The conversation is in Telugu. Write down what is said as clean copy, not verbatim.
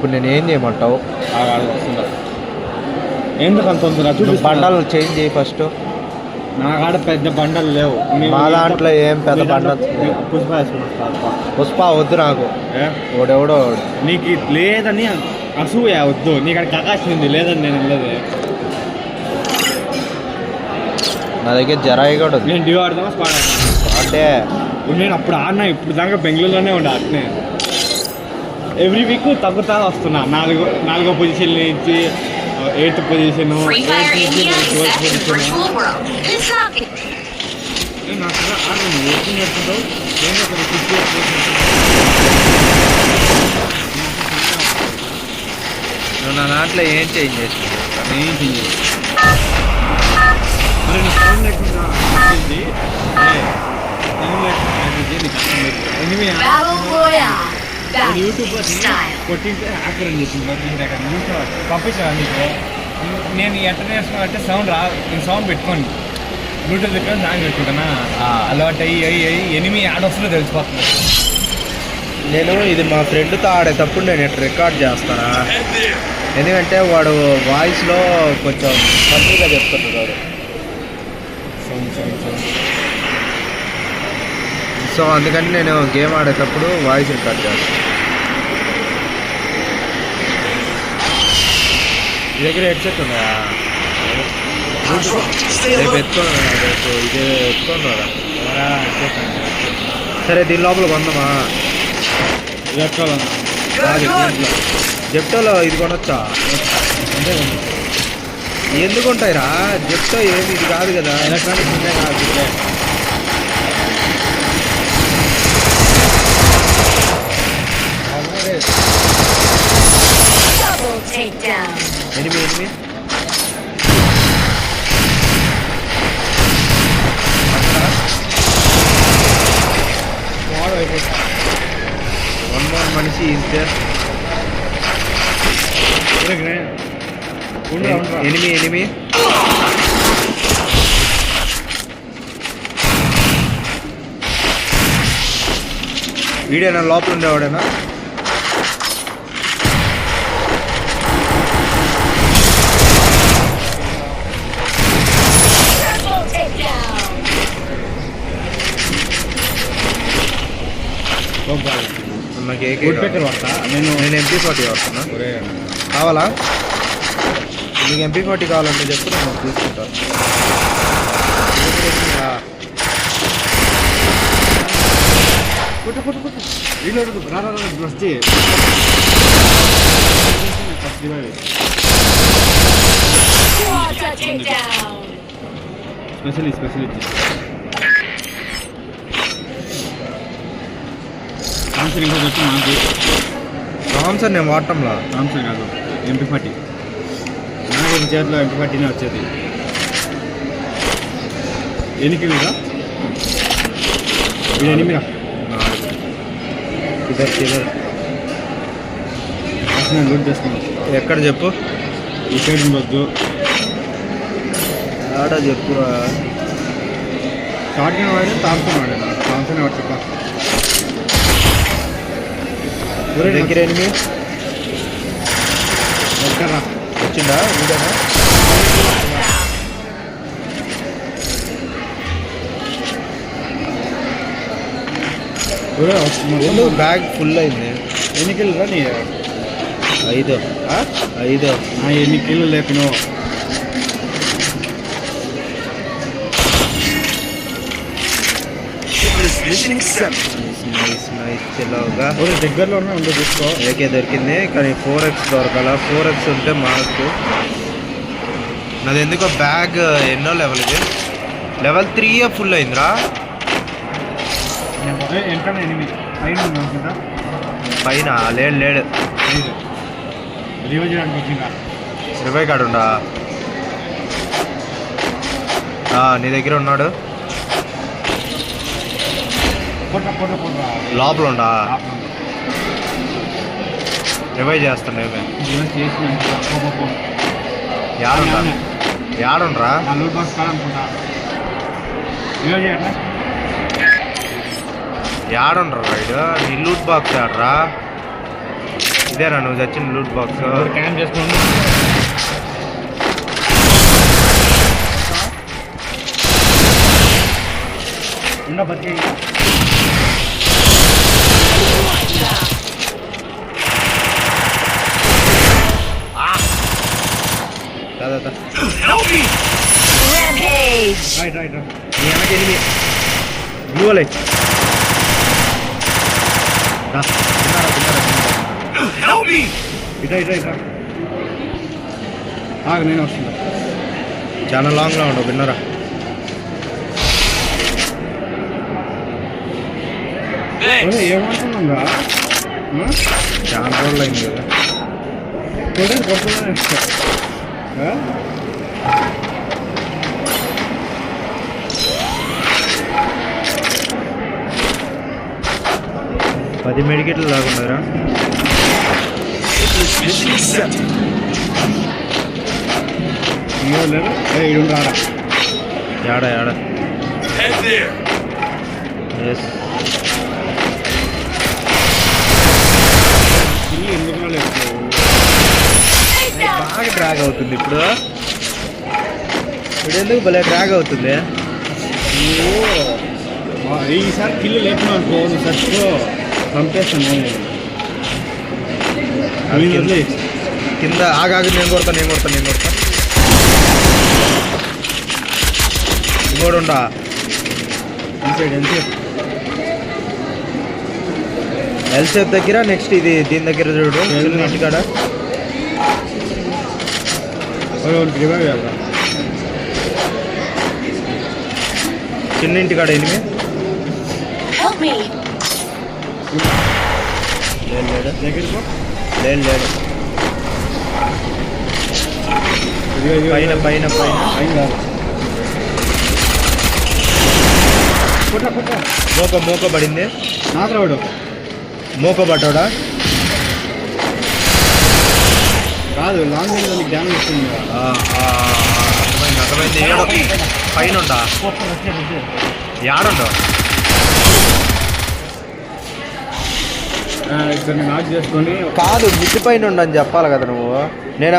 ఇప్పుడు నేను ఏం చేయమంటావు? ఎందుకు అంత బండలు చేంజ్ చేయి ఫస్ట్. నా కాడ పెద్ద బండలు లేవు. మా దాంట్లో ఏం పెద్ద బండలు. పుష్ప వేసుకున్నా. పుష్ప వద్దు నాకు. ఓడెవడో నీకు లేదని అసూయ వద్దు. నీకు అక్కడ అవకాశం ఉంది లేదని నేను వెళ్ళదు. నా దగ్గర జరాయి కూడా ఉంది. నేను డ్యూ ఆడదామా స్క్వాడ్ అంటే నేను అప్పుడు ఆడినా. ఇప్పుడు దాకా బెంగళూరులోనే ఉండే అట్నే. ఎవ్రీ వీక్ తగ్గుతా వస్తున్నా. నాలుగో పొజిషన్ నుంచి 8th పొజిషన్, 12th పొజిషన్. నువ్వు నా దాంట్లో ఏం చేంజ్ చేసినావు? ఏం చేంజ్ చేసి మరి నీ ఫోన్ లేకుండా యూట్యూబ్ కొట్టింటే హ్యాకర్ అని చెప్పింది. పంపించాను నీకు. నేను ఎట్లా నేర్చుకున్నా అంటే నేను సౌండ్ పెట్టుకోండి. బ్లూటూత్ పెట్టుకొని దాన్ని పెట్టుకుంటానా అలవాటు అయ్యి ఎనిమి ఆడొస్తుందో తెలిసిపోతుంది. నేను ఇది మా ఫ్రెండ్తో ఆడేటప్పుడు నేను ఇట్లా రికార్డ్ చేస్తానా, ఎందుకంటే వాడు వాయిస్లో కొంచెం మంచిగా చెప్తున్నాడు. సో అందుకని నేను గేమ్ ఆడేటప్పుడు వాయిస్ రికార్డ్ చేస్తాను. మీ దగ్గర హెడ్సెట్ ఉన్నాయా? రేపు ఇదే ఎత్తుకున్నారా? సరే దీని లోపల కొందామా? జెప్టోలో ఇది కొనొచ్చా? ఎందుకు ఉంటాయిరా జెప్టో? ఏమి ఇది కాదు కదా, ఎలక్ట్రానిక్స్ ఉంటాయి కాదు. ఎనిమిది 1 more మనిషి ఇస్తే 8 వీడేనా లోపల ఉండేవాడేనా? నాకు వాడతా నేను MP40 వాడుతున్నా. కావాలా? నీకు MP40 కావాలంటే చెప్పు, నేను తీసుకుంటాను. స్పెషల్ సామ్సంగ్ నేను వాడటంలా. సామ్సంగ్ కాదు, MP40. నాకు చేతిలో MP40 వచ్చేది. ఎనికి కదా ఇది 8 ఇద్దరు నేను లూట్ చేసుకున్నాను. ఎక్కడ చెప్పు? ఈ సైడ్ ఉండొద్దు. ఆడ చెప్పురా. షార్ట్ గన్ వాడినా తామ్సన్ వాడినా? తామ్సన్ వాడు చెప్పా. దగ్గర ఎనిమిది వచ్చిందా? వీడేనా? బ్యాగ్ ఫుల్ అయింది. ఎన్ని కిలోరా నీ? 5. ఎన్ని కిలో లేపినో? దగ్గరలో ఉందో చూసుకో. ఏకే దొరికింది కానీ 4x దొరకాల. 4x ఉంటే మాకు. నాది ఎందుకో బ్యాగ్ ఎన్నో లెవెల్ ఇది? లెవెల్ 3 ఫుల్ అయిందిరా. పైన లేడు. రివై కార్డు ఉందా? నీ దగ్గర ఉన్నాడు. లోపల ఉండా? రివైవ్ చేస్తాను. యాడుండ్రా? యాడుండ్రా రైడ్? నీ లూట్ బాక్స్ ఆడరా? ఇదేరా నువ్వు చచ్చిన లూట్ బాక్స్. క్యాంప్ చేసుకోండి. బతికి రైట్ రైట్ నీ వెనక ఎనిమి బ్లూ లైట్ ఇట్లా ఇట్లా ఇట్లా నేను వస్తున్నా. చాలా లాంగ్లో ఉండవు విన్నరా. ఏమంటున్నా చాలా రోజులు అయింది కదా. కొడుతున్నా 10 మెడికెట్లు లాగున్నారా. ఏడా ఏడా ఎస్ బాగా డ్రాగ్ అవుతుంది ఇప్పుడు. ఇప్పుడు ఎందుకు భలే డ్రాగ్ అవుతుంది. ఈసారి కిల్లు లేకుండా అనుకో నువ్వు చచ్చిపో పంపేస్తాను. కింద ఆగాగి నేను కొడతా ఇంకోటి ఉండా ఎల్సేఫ్ దగ్గర. నెక్స్ట్ ఇది దీని దగ్గర చూడు ఇంటికాడ. చిన్న ఇంటికాడ ఎనిమి లేడు. పైన పైన పైన మోక పడింది. మోక పడ్డా కాదు లాంగ్ డ్యామేజ్ వస్తుంది. అర్థమైంది. పైన ఉండా యాడుండవు. ఇక్కడ నాట్ చేసుకొని కాదు మిద్ది పైన ఉండని చెప్పాలి కదా నువ్వు. నేను